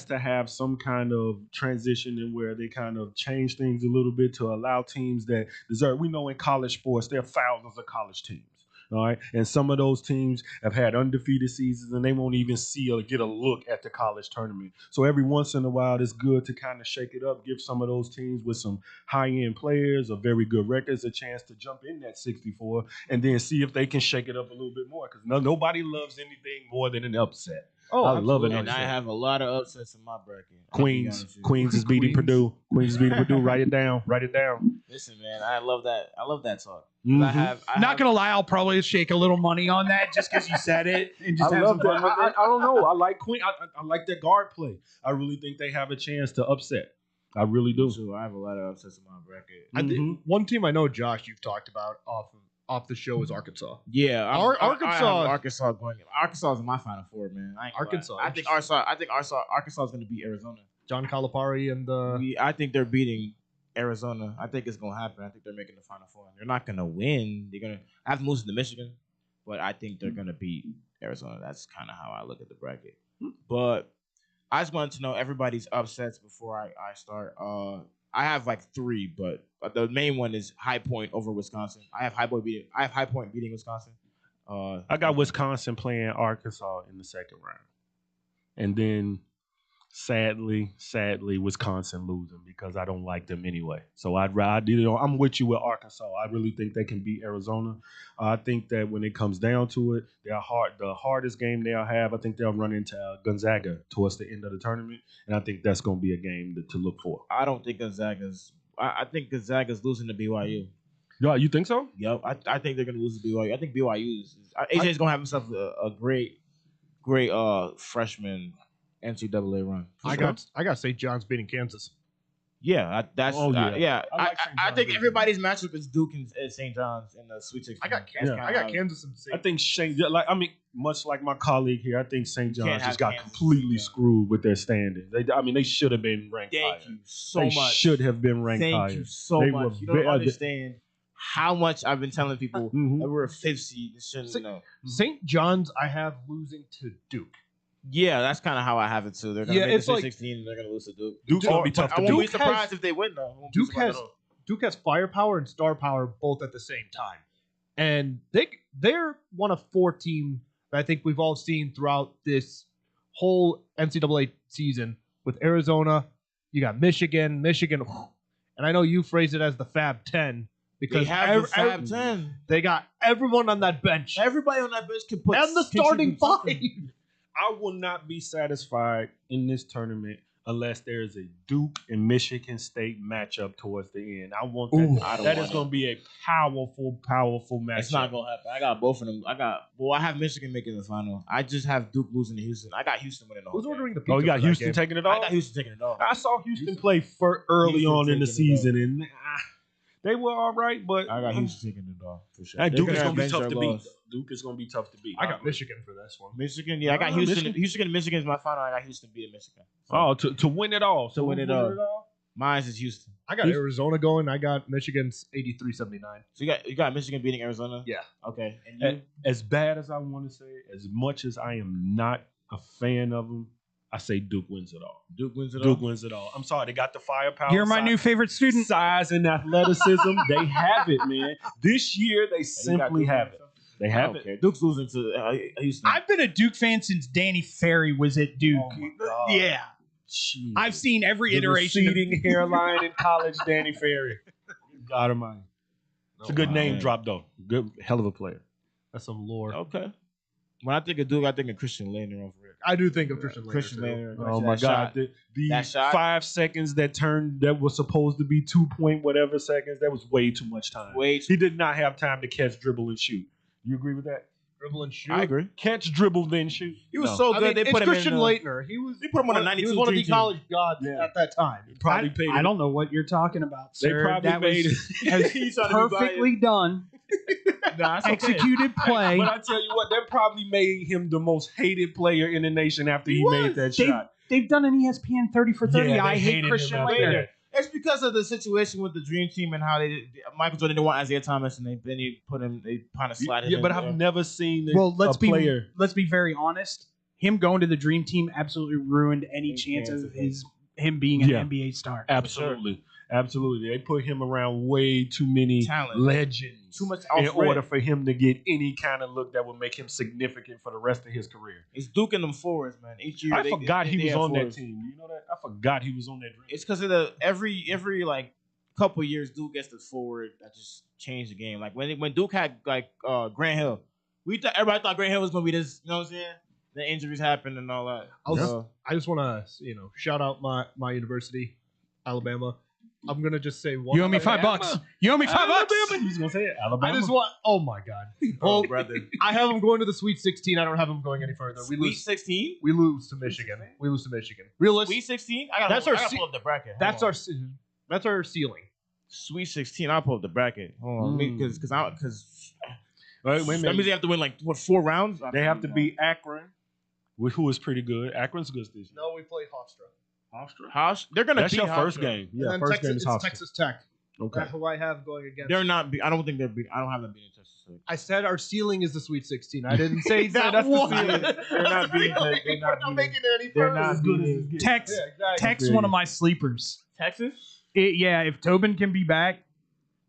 Speaker 6: to have some kind of transition in where they kind of change things a little bit to allow teams that deserve. We know in college sports there are thousands of college teams. All right, and some of those teams have had undefeated seasons, and they won't even see or get a look at the college tournament. So every once in a while, it's good to kind of shake it up, give some of those teams with some high-end players or very good records a chance to jump in that 64, and then see if they can shake it up a little bit more. Because nobody loves anything more than an upset.
Speaker 13: Oh,
Speaker 6: I love it.
Speaker 12: And I have a lot of upsets in my bracket.
Speaker 6: Queens is beating Purdue. Queens is beating Purdue. Write it down. Write it down.
Speaker 12: Listen, man, I love that. I love that talk.
Speaker 6: Mm-hmm.
Speaker 7: Not gonna lie, I'll probably shake a little money on that just because you said it and just
Speaker 6: I
Speaker 7: have
Speaker 6: love
Speaker 7: some
Speaker 6: that.
Speaker 7: fun with it.
Speaker 6: I don't know. I like Queen. I like their guard play. I really think they have a chance to upset. I really do.
Speaker 12: So I have a lot of upsets in my bracket.
Speaker 13: I think one team I know, Josh, you've talked about off the show is Arkansas.
Speaker 12: Yeah,
Speaker 13: Arkansas.
Speaker 12: Arkansas going. Arkansas is in my Final Four, man.
Speaker 13: Arkansas.
Speaker 12: I think Arkansas is going to beat Arizona.
Speaker 13: John Calipari and the.
Speaker 12: I think they're beating Arizona. I think it's going to happen. I think they're making the Final Four. They're not going to win. They're going to have to lose to Michigan, but I think they're going to beat Arizona. That's kind of how I look at the bracket. But I just wanted to know everybody's upsets before I start. I have like 3, but the main one is High Point over Wisconsin. I have High Point beating Wisconsin.
Speaker 6: I got Wisconsin playing Arkansas in the second round, and then sadly, Wisconsin losing because I don't like them anyway. So I'm with you with Arkansas. I really think they can beat Arizona. I think that when it comes down to it, the hardest game they'll have, I think they'll run into Gonzaga towards the end of the tournament, and I think that's going to be a game to look for.
Speaker 12: I don't think Gonzaga's. I think Gonzaga's losing to BYU.
Speaker 6: Yeah, you think so?
Speaker 12: Yep, I think they're going to lose to BYU. I think BYU's AJ's going to have himself a great freshman NCAA run.
Speaker 13: I got St. John's beating Kansas.
Speaker 12: Yeah, I think
Speaker 6: John's
Speaker 12: everybody's matchup is Duke and St. John's in the Sweet 16.
Speaker 13: I got Kansas and St.
Speaker 6: I think much like my colleague here, I think St. John's just got
Speaker 12: Kansas.
Speaker 6: completely screwed with their standings. They should have been ranked higher.
Speaker 12: Thank you so
Speaker 6: They
Speaker 12: much.
Speaker 6: should have been ranked higher.
Speaker 12: Thank you so
Speaker 6: They
Speaker 12: much.
Speaker 6: were
Speaker 12: You don't
Speaker 6: very-
Speaker 12: understand how much I've been telling people that we're a 5th seed.
Speaker 13: St. John's I have losing to Duke.
Speaker 12: Yeah, that's kind of how I have it too. They're gonna make the Sweet 16 and they're gonna lose to Duke.
Speaker 6: Duke's gonna be tough to
Speaker 12: I won't
Speaker 6: beat.
Speaker 12: be surprised if they win though.
Speaker 13: Duke has firepower and star power both at the same time, and they're one of 4 teams that I think we've all seen throughout this whole NCAA season. With Arizona, you got Michigan, and I know you phrased it as the Fab 10 because
Speaker 12: They have the Fab 10.
Speaker 13: They got everyone on that bench,
Speaker 12: Everybody on that bench can put
Speaker 13: and the starting 5.
Speaker 6: I will not be satisfied in this tournament unless there is a Duke and Michigan State matchup towards the end. I want that. That is going to be a powerful matchup.
Speaker 12: It's not gonna happen. I got both of them. I have Michigan making the final. I just have Duke losing to Houston. I got Houston winning the whole
Speaker 13: Who's
Speaker 12: game.
Speaker 13: ordering the pizza?
Speaker 6: Oh, you got
Speaker 13: for that
Speaker 6: Houston
Speaker 13: game?
Speaker 6: taking it
Speaker 12: I
Speaker 6: off?
Speaker 12: got Houston taking it off.
Speaker 6: I saw Houston play early
Speaker 12: Houston
Speaker 6: on in the
Speaker 12: taking it
Speaker 6: season, and they were all right, but
Speaker 12: I got Houston taking it off for sure.
Speaker 6: Duke is going to be
Speaker 12: avenge
Speaker 6: tough
Speaker 12: their
Speaker 6: to beat.
Speaker 12: loss.
Speaker 6: Duke is going to be tough to beat.
Speaker 13: I got Michigan for this one.
Speaker 12: Michigan, yeah, I got Houston. Houston and Michigan is my final. I got Houston beating Michigan.
Speaker 6: Oh, to win it all.
Speaker 12: To win it all. Mine is Houston.
Speaker 13: I got Arizona going. I got Michigan's 83-79.
Speaker 12: So you got Michigan beating Arizona?
Speaker 13: Yeah.
Speaker 12: Okay. And you?
Speaker 6: As bad as I want to say it, as much as I am not a fan of them, I say Duke wins it all.
Speaker 12: Duke wins it all?
Speaker 6: Duke wins it all. I'm sorry, they got the firepower.
Speaker 7: You're my new favorite student.
Speaker 6: Size and athleticism. They have it, man. This year, they simply have it. They have it.
Speaker 12: Duke's losing to Houston.
Speaker 7: I've been a Duke fan since Danny Ferry was at Duke.
Speaker 6: Oh
Speaker 7: Yeah.
Speaker 6: Jeez.
Speaker 7: I've seen every
Speaker 6: The
Speaker 7: iteration of
Speaker 6: receding hairline in college, Danny Ferry. God Almighty. It's a good name drop, though. Good, hell of a player.
Speaker 13: That's some lore.
Speaker 12: Okay. When I think of Duke, I think of Christian Laettner over it.
Speaker 13: I do think of Christian Laettner.
Speaker 12: Christian
Speaker 13: too.
Speaker 12: Laettner.
Speaker 6: Oh my God! The
Speaker 12: shot?
Speaker 6: 5 seconds that was supposed to be 2 point whatever seconds. That was way too much time. He did not have time to catch, dribble, and shoot. You agree with that?
Speaker 13: Dribble and shoot.
Speaker 12: I agree.
Speaker 6: Catch, dribble, then shoot.
Speaker 12: He was so good. They
Speaker 13: it's
Speaker 12: put him
Speaker 13: Christian
Speaker 12: in.
Speaker 13: Laettner. He
Speaker 12: put him on a 92
Speaker 13: He was one of the
Speaker 12: dream team.
Speaker 13: college gods at that time.
Speaker 6: Probably paid
Speaker 7: I
Speaker 6: him.
Speaker 7: don't know what you're talking about,
Speaker 6: They
Speaker 7: sir.
Speaker 6: probably
Speaker 7: That
Speaker 6: made
Speaker 7: was
Speaker 6: it.
Speaker 12: He's trying to be
Speaker 7: perfectly done.
Speaker 12: Nah, it's okay.
Speaker 7: Executed play.
Speaker 6: But I tell you what, that probably made him the most hated player in the nation after he made that shot.
Speaker 7: They've done an ESPN 30 for 30.
Speaker 6: Yeah,
Speaker 7: I
Speaker 6: they
Speaker 7: hate
Speaker 6: hated
Speaker 7: Christian
Speaker 6: him after
Speaker 7: Laettner.
Speaker 6: that.
Speaker 12: It's because of the situation with the Dream Team and how Michael Jordan didn't want Isaiah Thomas, and they kind of slid him.
Speaker 6: Yeah, but
Speaker 12: in there.
Speaker 6: I've never seen
Speaker 7: Well,
Speaker 6: a player.
Speaker 7: let's be very honest. Him going to the Dream Team absolutely ruined any chance of him being an NBA star.
Speaker 6: Absolutely. Absolutely. They put him around way too many
Speaker 12: Talent.
Speaker 6: legends
Speaker 12: Too much
Speaker 6: in
Speaker 12: off-red.
Speaker 6: order for him to get any kind of look that would make him significant for the rest of his career.
Speaker 12: It's duking them forwards, man. Each year,
Speaker 6: I forgot he was
Speaker 12: have
Speaker 6: on that
Speaker 12: forwards.
Speaker 6: team. You know that? I forgot he was on that dream.
Speaker 12: It's because of the every like couple years, Duke gets the forward that just changed the game. Like when Duke had like Grant Hill, everybody thought Grant Hill was gonna be this. You know what I'm saying? The injuries happened and all that.
Speaker 13: I just want to, shout out my university, Alabama. I'm gonna just say one.
Speaker 7: You owe me $5. You owe me $5.
Speaker 6: He's gonna say it. Alabama.
Speaker 13: I just want. Oh my god.
Speaker 12: Oh, brother.
Speaker 13: I have them going to the Sweet 16. I don't have them going any further.
Speaker 12: Sweet 16.
Speaker 13: We lose to Michigan. Realistic.
Speaker 12: Sweet 16. I gotta pull up the bracket.
Speaker 13: That's our ceiling.
Speaker 12: Sweet 16. I'll pull up the bracket. Hold on, because
Speaker 6: Wait a
Speaker 12: that
Speaker 6: minute.
Speaker 12: means they have to win like 4 rounds.
Speaker 6: They have to beat Akron, who is pretty good. Akron's good this year.
Speaker 13: No, we play Hofstra.
Speaker 12: They're gonna.
Speaker 6: That's
Speaker 12: beat
Speaker 6: your first
Speaker 12: Hofstra.
Speaker 6: game.
Speaker 13: And
Speaker 6: Yeah,
Speaker 13: then
Speaker 6: first game is
Speaker 13: it's
Speaker 6: Hofstra.
Speaker 13: Texas Tech.
Speaker 6: Okay.
Speaker 13: That's who I have going against.
Speaker 12: They're not. I don't think they're. I don't have them beating Texas Tech.
Speaker 13: I said our ceiling is the Sweet 16. I didn't say
Speaker 12: That
Speaker 13: that's
Speaker 12: one.
Speaker 13: the ceiling.
Speaker 12: They're not beating.
Speaker 13: We're not making it any
Speaker 12: They're
Speaker 13: further.
Speaker 12: not beating
Speaker 7: Tex,
Speaker 13: Yeah, exactly.
Speaker 7: Tex, one of my sleepers.
Speaker 12: Texas.
Speaker 7: If Tobin can be back,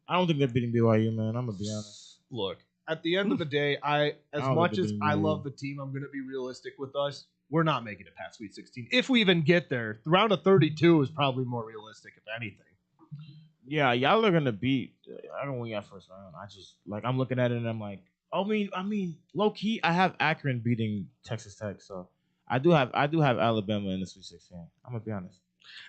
Speaker 12: I don't think they're beating BYU, man. I'm gonna be honest.
Speaker 13: Look, at the end of the day, as
Speaker 12: don't
Speaker 13: much
Speaker 12: think
Speaker 13: as
Speaker 12: they're
Speaker 13: I
Speaker 12: beating
Speaker 13: love the team, I'm going to be realistic with us. We're not making it past Sweet 16. If we even get there, the round of 32 is probably more realistic, if anything.
Speaker 12: Yeah, y'all are gonna beat. I don't win y'all first round. I just I'm looking at it and I'm like, I mean, low key, I have Akron beating Texas Tech, so I do have Alabama in the Sweet 16. I'm gonna be honest.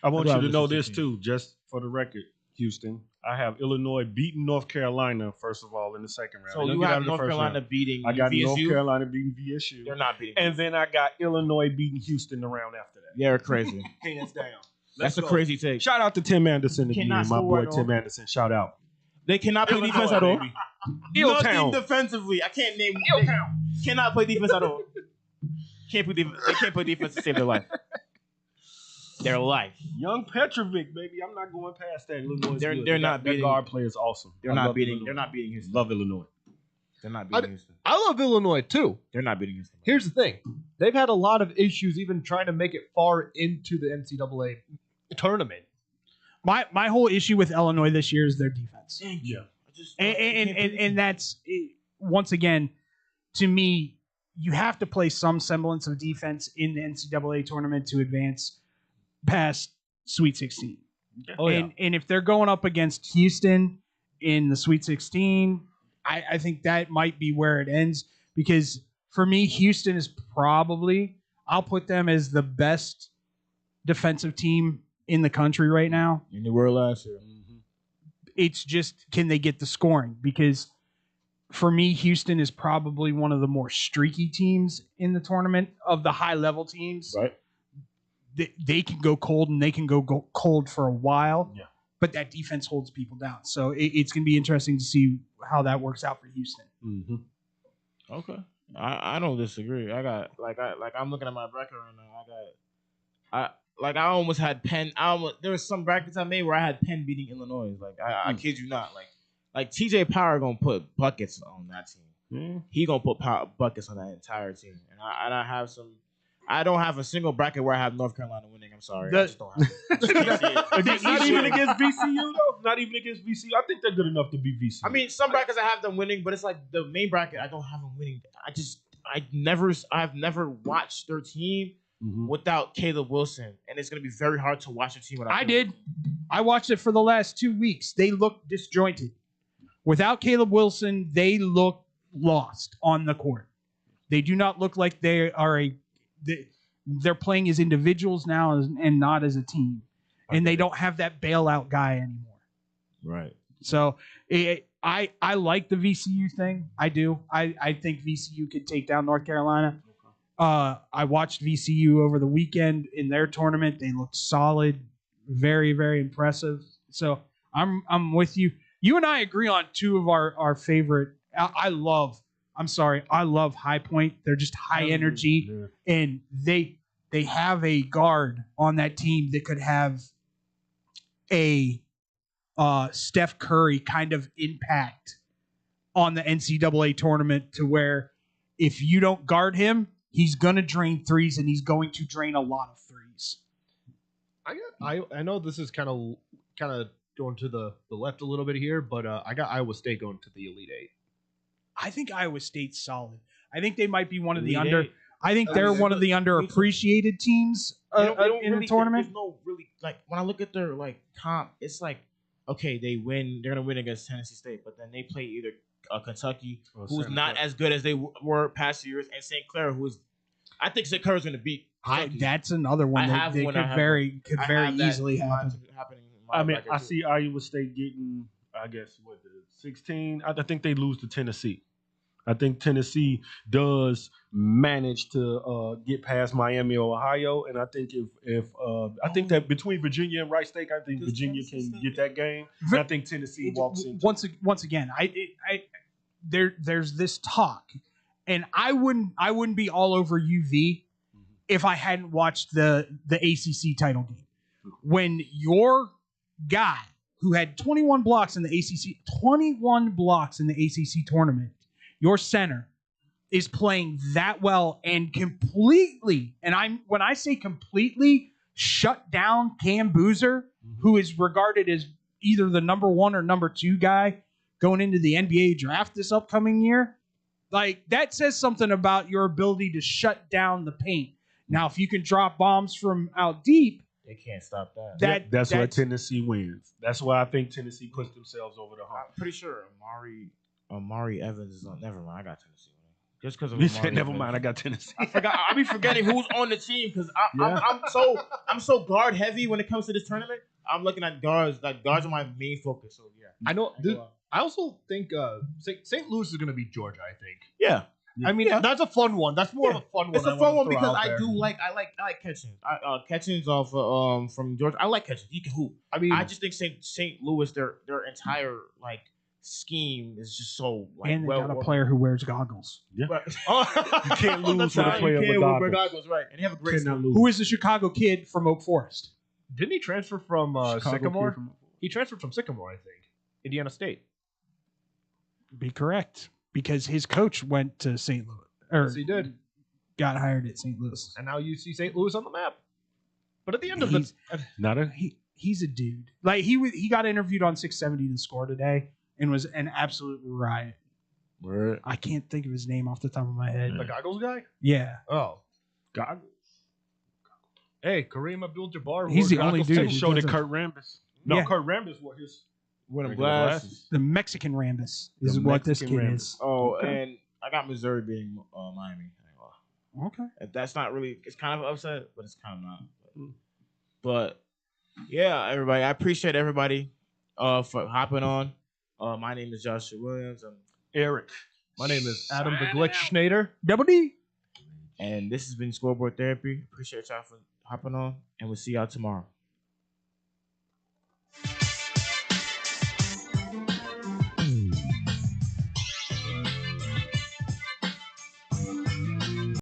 Speaker 6: I want
Speaker 12: do
Speaker 6: you
Speaker 12: have
Speaker 6: to
Speaker 12: the
Speaker 6: know
Speaker 12: Sweet
Speaker 6: this
Speaker 12: 16.
Speaker 6: too, just for the record, Houston. I have Illinois beating North Carolina first of all in the second round.
Speaker 12: So
Speaker 6: They don't
Speaker 12: you
Speaker 6: get out
Speaker 12: have
Speaker 6: of the
Speaker 12: North
Speaker 6: first
Speaker 12: Carolina
Speaker 6: round.
Speaker 12: beating
Speaker 6: I got
Speaker 12: VSU.
Speaker 6: North Carolina beating VSU.
Speaker 12: They're not beating.
Speaker 6: And then I got Illinois beating Houston the round after that.
Speaker 12: They're crazy.
Speaker 6: Hands down.
Speaker 12: That's a crazy take.
Speaker 6: Shout out to Tim Anderson again,
Speaker 12: Cannot
Speaker 6: my
Speaker 12: score
Speaker 6: boy
Speaker 12: at all.
Speaker 6: Tim Anderson. Shout out.
Speaker 12: They cannot play
Speaker 6: Illinois,
Speaker 12: defense at all.
Speaker 6: baby.
Speaker 12: Nothing
Speaker 6: Illtown.
Speaker 12: defensively. I can't name. Cannot play defense at all. They can't play defense to save their life. Their life.
Speaker 6: Young Petrovic, baby. I'm not going past that. Illinois.
Speaker 12: They're not
Speaker 6: Their
Speaker 12: beating.
Speaker 6: guard play is awesome.
Speaker 12: They're
Speaker 6: I
Speaker 12: not
Speaker 6: love
Speaker 12: beating.
Speaker 6: Illinois.
Speaker 12: They're not beating Houston.
Speaker 6: Love Illinois.
Speaker 12: They're not beating Houston.
Speaker 13: I love Illinois, too.
Speaker 12: They're not beating Houston.
Speaker 13: Here's the thing. They've had a lot of issues even trying to make it far into the NCAA tournament.
Speaker 7: my whole issue with Illinois this year is their defense.
Speaker 6: Yeah.
Speaker 7: And that's once again, to me, you have to play some semblance of defense in the NCAA tournament to advance past Sweet 16.
Speaker 13: Oh, yeah.
Speaker 7: And if they're going up against Houston in the Sweet 16, I think that might be where it ends, because for me, Houston is probably, I'll put them as the best defensive team in the country right now.
Speaker 12: In the world last year.
Speaker 7: It's just, can they get the scoring? Because for me, Houston is probably one of the more streaky teams in the tournament of the high level teams.
Speaker 6: Right.
Speaker 7: They can go cold and they can go cold for a while.
Speaker 6: Yeah.
Speaker 7: But that defense holds people down. So it's going to be interesting to see how that works out for Houston.
Speaker 6: Mm-hmm.
Speaker 12: Okay. I don't disagree. I got I'm looking at my bracket right now. I almost had Penn. There was some brackets I made where I had Penn beating Illinois. Like I kid you not. Like TJ Power gonna put buckets on that team.
Speaker 6: Yeah.
Speaker 12: He gonna put buckets on that entire team. And I have some. I don't have a single bracket where I have North Carolina winning. I'm sorry. I just don't have it. Just can't see it.
Speaker 6: Not even against VCU though. Not even against VCU. I think they're good enough to beat VCU.
Speaker 12: I mean, some brackets I have them winning, but it's like the main bracket I don't have them winning. I've never watched their team without Caleb Wilson, and it's gonna be very hard to watch a team without.
Speaker 7: I did. I watched it for the last 2 weeks. They look disjointed. Without Caleb Wilson, they look lost on the court. They do not look like they are they're playing as individuals now and not as a team. And they don't have that bailout guy anymore.
Speaker 12: Right.
Speaker 7: So I like the VCU thing. I do. I think VCU could take down North Carolina. I watched VCU over the weekend in their tournament. They looked solid, very, very impressive. So I'm with you. You and I agree on two of our favorite. I love High Point. They're just high energy, and they have a guard on that team that could have a Steph Curry kind of impact on the NCAA tournament, to where if you don't guard him, he's going to drain threes, and he's going to drain a lot of threes.
Speaker 13: I know this is kind of going to the left a little bit here, but I got Iowa State going to the Elite Eight.
Speaker 7: I think Iowa State's solid. I think they might be one of the
Speaker 12: Elite
Speaker 7: under.
Speaker 12: Eight.
Speaker 7: I think they're one of the underappreciated teams
Speaker 12: They don't
Speaker 7: in
Speaker 12: really,
Speaker 7: the tournament.
Speaker 12: There's no really like when I look at their like comp, it's like okay, they win. They're gonna win against Tennessee State, but then they play either Kentucky, who's not as good as they were past years, and St. Clair, who's I think St. Clair is gonna beat. Kentucky.
Speaker 7: That's another one that could very easily happen.
Speaker 6: I mean, I see Iowa State getting, I guess, what, the 16? I think they lose to Tennessee. I think Tennessee does manage to get past Miami or Ohio, and I think I think that between Virginia and Wright State, I think Virginia can get that game. And I think Tennessee walks in.
Speaker 7: Once again, there's this talk, and I wouldn't be all over UV if I hadn't watched the ACC title game. When your guy who had 21 blocks in the ACC tournament, your center is playing that well and completely, and when I say completely, shut down Cam Boozer, who is regarded as either the number 1 or number 2 guy going into the NBA draft this upcoming year. Like, that says something about your ability to shut down the paint. Now, if you can drop bombs from out deep,
Speaker 12: they can't stop that.
Speaker 6: That's why Tennessee wins. That's why I think Tennessee puts themselves over the hump.
Speaker 12: I'm pretty sure Amari Evans is on. Never mind, I got Tennessee winning. Just because of
Speaker 6: You said never mind, I got Tennessee.
Speaker 12: I forgot. I be forgetting who's on the team because I'm so guard heavy when it comes to this tournament. I'm looking at guards. Like guards are my main focus. So yeah,
Speaker 13: I know. I also think St. Louis is going to beat Georgia. I think.
Speaker 12: Yeah.
Speaker 13: I mean, that's a fun one. That's more of a fun one.
Speaker 12: It's a fun one because I like Catchings. Catchings off from Georgia. I like Catchings. He can hoop.
Speaker 13: I mean,
Speaker 12: I just think St. Louis, their entire like scheme is just so like
Speaker 7: and they got a player who wears goggles.
Speaker 6: Yeah.
Speaker 12: Right.
Speaker 6: You can't lose with a player with goggles.
Speaker 12: Right. And they have a great scheme.
Speaker 7: Who is the Chicago kid from Oak Forest?
Speaker 13: Didn't he transfer from Sycamore? He transferred from Sycamore, I think. Indiana State.
Speaker 7: Be correct. Because his coach went to St. Louis.
Speaker 13: Yes, he did.
Speaker 7: Got hired at St. Louis.
Speaker 13: And now you see St. Louis on the map. But at the end of
Speaker 7: he's a dude. Like he got interviewed on 670 to Score today and was an absolute riot.
Speaker 6: Right.
Speaker 7: I can't think of his name off the top of my head.
Speaker 13: The goggles guy?
Speaker 7: Yeah.
Speaker 13: Oh.
Speaker 6: Goggles.
Speaker 13: Hey, Kareem Abdul-Jabbar.
Speaker 7: He's the only dude.
Speaker 6: Showed it Kurt Rambis. No, Kurt Rambis wore his
Speaker 12: winning glasses.
Speaker 7: The Mexican Rambis is what this kid is.
Speaker 12: Oh, and I got Missouri beating Miami.
Speaker 7: Okay.
Speaker 12: That's not really. It's kind of upset, but it's kind of not. But yeah, everybody. I appreciate everybody for hopping on. My name is Joshua Williams. I'm
Speaker 6: Eric.
Speaker 13: My name is Adam the Glitch Schneider.
Speaker 7: Double D.
Speaker 12: And this has been Scoreboard Therapy. Appreciate y'all for hopping on, and we'll see y'all tomorrow.